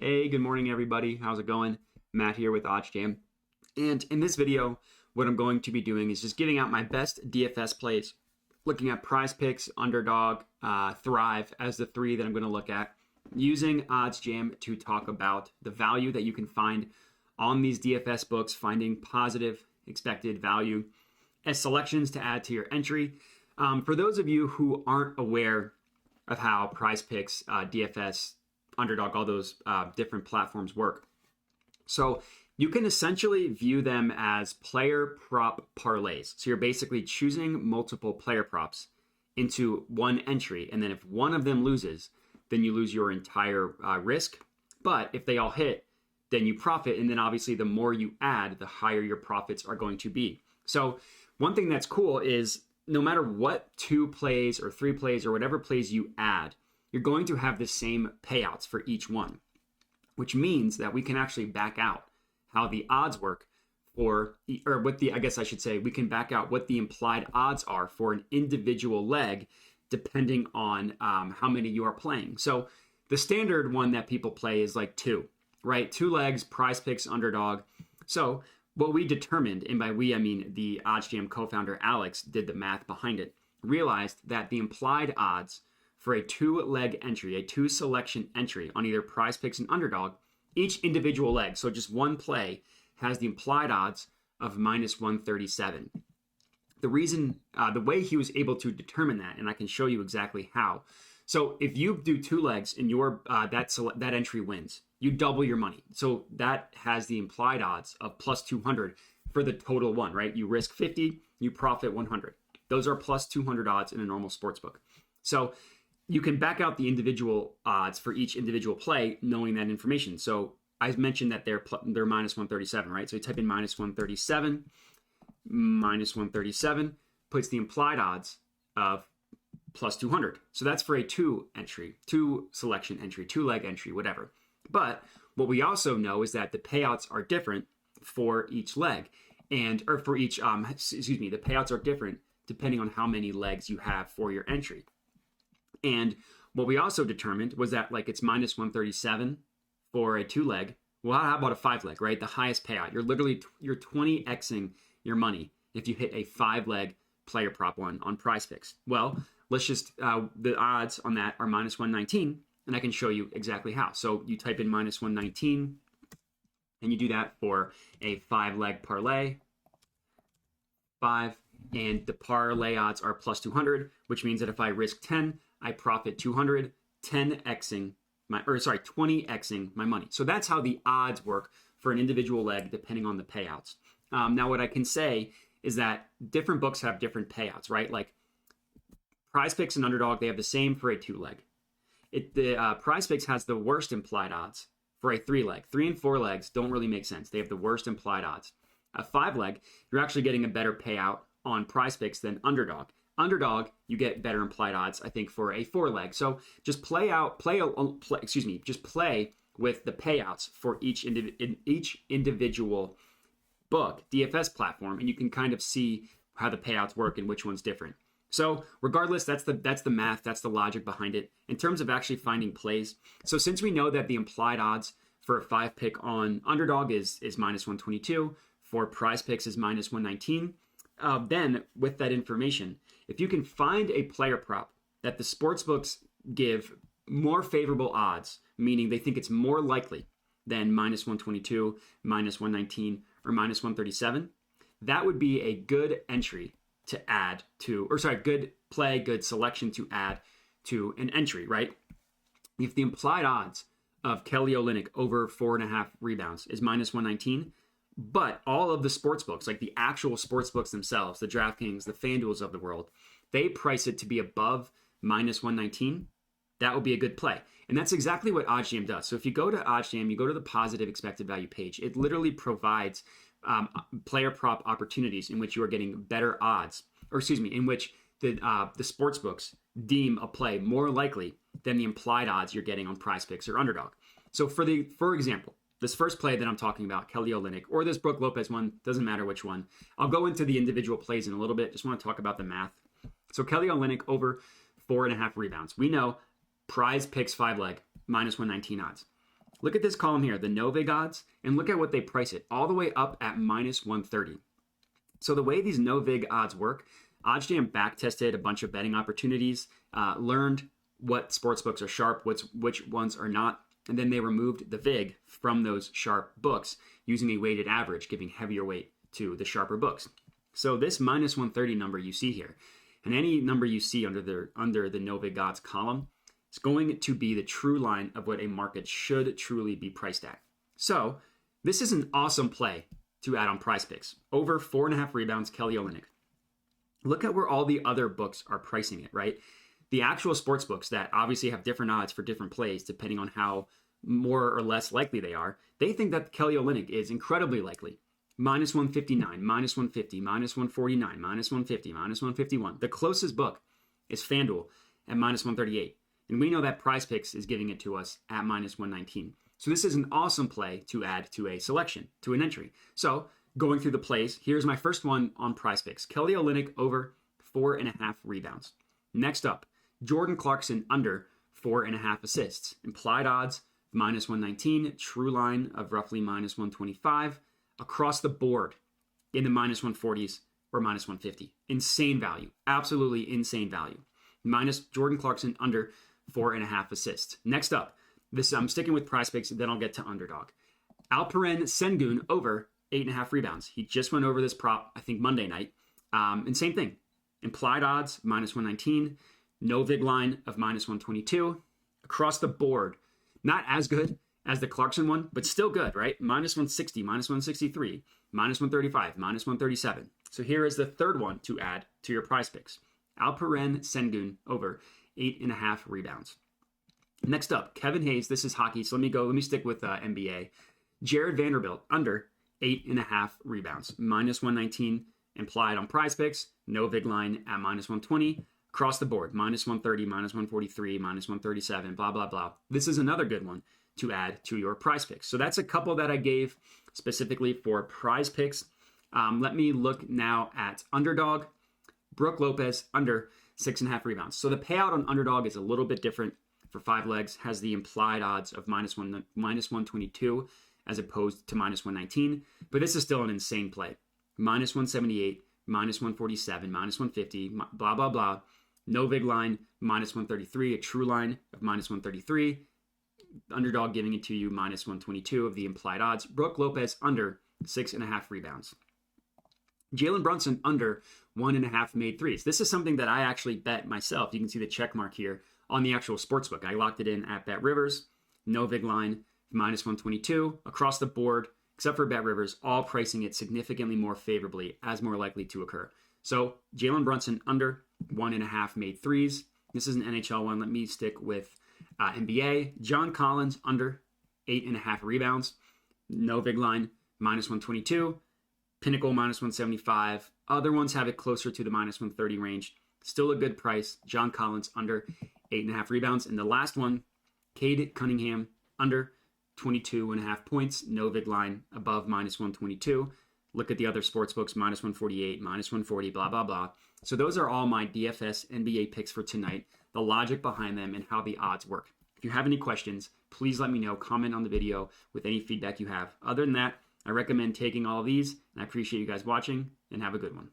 Hey, good morning, everybody. How's it going? Matt here with OddsJam. And in this video, what I'm going to be doing is just giving out my best DFS plays, looking at PrizePicks, Underdog, Thrive as the three that I'm going to look at, using OddsJam to talk about the value that you can find on these DFS books, finding positive expected value as selections to add to your entry. For those of you who aren't aware of how PrizePicks, DFS, Underdog, all those different platforms work. So you can essentially view them as player prop parlays. So you're basically choosing multiple player props into one entry. And then if one of them loses, then you lose your entire risk. But if they all hit, then you profit. And then obviously the more you add, the higher your profits are going to be. So one thing that's cool is no matter what 2 plays or 3 plays or whatever plays you add, you're going to have the same payouts for each one, which means that we can actually back out how the odds work for, or what the, I guess I should say, we can back out what the implied odds are for an individual leg, depending on how many you are playing. So the standard one that people play is like 2, right? 2 legs, PrizePicks, Underdog. So what we determined, and by we, I mean the OddsJam co-founder Alex did the math behind it, realized that the implied odds for a 2-leg entry, a 2-selection entry on either PrizePicks and Underdog, each individual leg, so just one play, has the implied odds of minus 137. The reason, the way he was able to determine that, and I can show you exactly how. So if you do 2 legs and your that entry wins, you double your money. So that has the implied odds of plus 200 for the total one, right? You risk 50, you profit 100. Those are plus 200 odds in a normal sportsbook. So you can back out the individual odds for each individual play knowing that information. So I mentioned that they're minus 137, right? So you type in minus 137 puts the implied odds of plus 200. So that's for a 2 selection entry, 2-leg entry, whatever. But what we also know is that the payouts are different for each leg or for each, the payouts are different depending on how many legs you have for your entry. And what we also determined was that like it's minus 137 for a 2-leg. Well, how about a 5-leg, right? The highest payout. You're 20xing your money if you hit a 5-leg player prop one on PrizePicks. Well, let's just, the odds on that are minus 119, and I can show you exactly how. So you type in minus 119, and you do that for a 5-leg parlay, 5, and the parlay odds are plus 200, which means that if I risk 10, I profit 200, 20xing my money. So that's how the odds work for an individual leg, depending on the payouts. Now, what I can say is that different books have different payouts, right? Like PrizePicks and Underdog, they have the same for a 2-leg. The PrizePicks has the worst implied odds for a 3-leg. 3 and 4 legs don't really make sense. They have the worst implied odds. A 5-leg, you're actually getting a better payout on PrizePicks than Underdog. Underdog, you get better implied odds, I think, for a 4-leg. So just play with the payouts for each individual book, DFS platform, and you can kind of see how the payouts work and which one's different. So regardless, that's the math, that's the logic behind it. In terms of actually finding plays, so since we know that the implied odds for a 5-pick on Underdog is minus 122, for PrizePicks is minus 119, then with that information, if you can find a player prop that the sportsbooks give more favorable odds, meaning they think it's more likely than minus 122, minus 119, or minus 137, that would be a good entry to add to, good play, good selection to add to an entry, right? If the implied odds of Kelly Olynyk over 4.5 rebounds is minus 119, but all of the sports books, like the actual sports books themselves, the DraftKings, the FanDuels of the world, they price it to be above minus 119. That would be a good play. And that's exactly what OddsJam does. So if you go to OddsJam, you go to the positive expected value page, it literally provides player prop opportunities in which you are getting better odds, in which the sports books deem a play more likely than the implied odds you're getting on PrizePicks or Underdog. So for example, this first play that I'm talking about, Kelly Olynyk, or this Brook Lopez one, doesn't matter which one. I'll go into the individual plays in a little bit. Just want to talk about the math. So Kelly Olynyk over 4.5 rebounds. We know PrizePicks 5-leg, minus 119 odds. Look at this column here, the no vig odds, and look at what they price it, all the way up at minus 130. So the way these no vig odds work, OddsJam back tested a bunch of betting opportunities, learned what sportsbooks are sharp, which ones are not, and then they removed the vig from those sharp books using a weighted average, giving heavier weight to the sharper books. So this minus 130 number you see here, and any number you see under the no vig odds column, is going to be the true line of what a market should truly be priced at. So this is an awesome play to add on PrizePicks. Over 4.5 rebounds, Kelly Olynyk. Look at where all the other books are pricing it, right? The actual sports books that obviously have different odds for different plays depending on how more or less likely they are, they think that Kelly Olynyk is incredibly likely. Minus 159, minus 150, minus 149, minus 150, minus 151. The closest book is FanDuel at minus 138. And we know that PrizePicks is giving it to us at minus 119. So this is an awesome play to add to a selection, to an entry. So going through the plays, here's my first one on PrizePicks. Kelly Olynyk over 4.5 rebounds. Next up, Jordan Clarkson under 4.5 assists. Implied odds, minus 119. True line of roughly minus 125. Across the board in the minus 140s or minus 150. Insane value. Absolutely insane value. Minus Jordan Clarkson under 4.5 assists. Next up, I'm sticking with PrizePicks, then I'll get to Underdog. Alperen Sengun over 8.5 rebounds. He just went over this prop, I think, Monday night. And same thing. Implied odds, minus 119. No vig line of minus 122. Across the board, not as good as the Clarkson one, but still good, right? Minus 160, minus 163, minus 135, minus 137. So here is the third one to add to your PrizePicks. Alperen Sengun over 8.5 rebounds. Next up, Kevin Hayes. This is hockey, so let me stick with NBA. Jared Vanderbilt under 8.5 rebounds. Minus 119 implied on PrizePicks. No vig line at minus 120. Across the board, minus 130, minus 143, minus 137, blah, blah, blah. This is another good one to add to your PrizePicks. So that's a couple that I gave specifically for PrizePicks. Let me look now at Underdog. Brook Lopez under 6.5 rebounds. So the payout on Underdog is a little bit different for 5 legs, has the implied odds of minus 122 as opposed to minus 119, but this is still an insane play. Minus 178, minus 147, minus 150, blah, blah, blah. No vig line, minus 133, a true line of minus 133. Underdog giving it to you minus 122 of the implied odds. Brook Lopez under 6.5 rebounds. Jalen Brunson under 1.5 made threes. This is something that I actually bet myself. You can see the check mark here on the actual sportsbook. I locked it in at Bet Rivers. No vig line, minus 122. Across the board, except for Bet Rivers, all pricing it significantly more favorably as more likely to occur. So Jalen Brunson under 1.5 made threes. This is an NHL one. Let me stick with NBA. John Collins under 8.5 rebounds. No vig line, minus 122. Pinnacle, minus 175. Other ones have it closer to the minus 130 range. Still a good price. John Collins under 8.5 rebounds. And the last one, Cade Cunningham under 22.5 points. No vig line above minus 122. Look at the other sports books, minus 148, minus 140, blah, blah, blah. So those are all my DFS NBA picks for tonight, the logic behind them, and how the odds work. If you have any questions, please let me know. Comment on the video with any feedback you have. Other than that, I recommend taking all of these, and I appreciate you guys watching, and have a good one.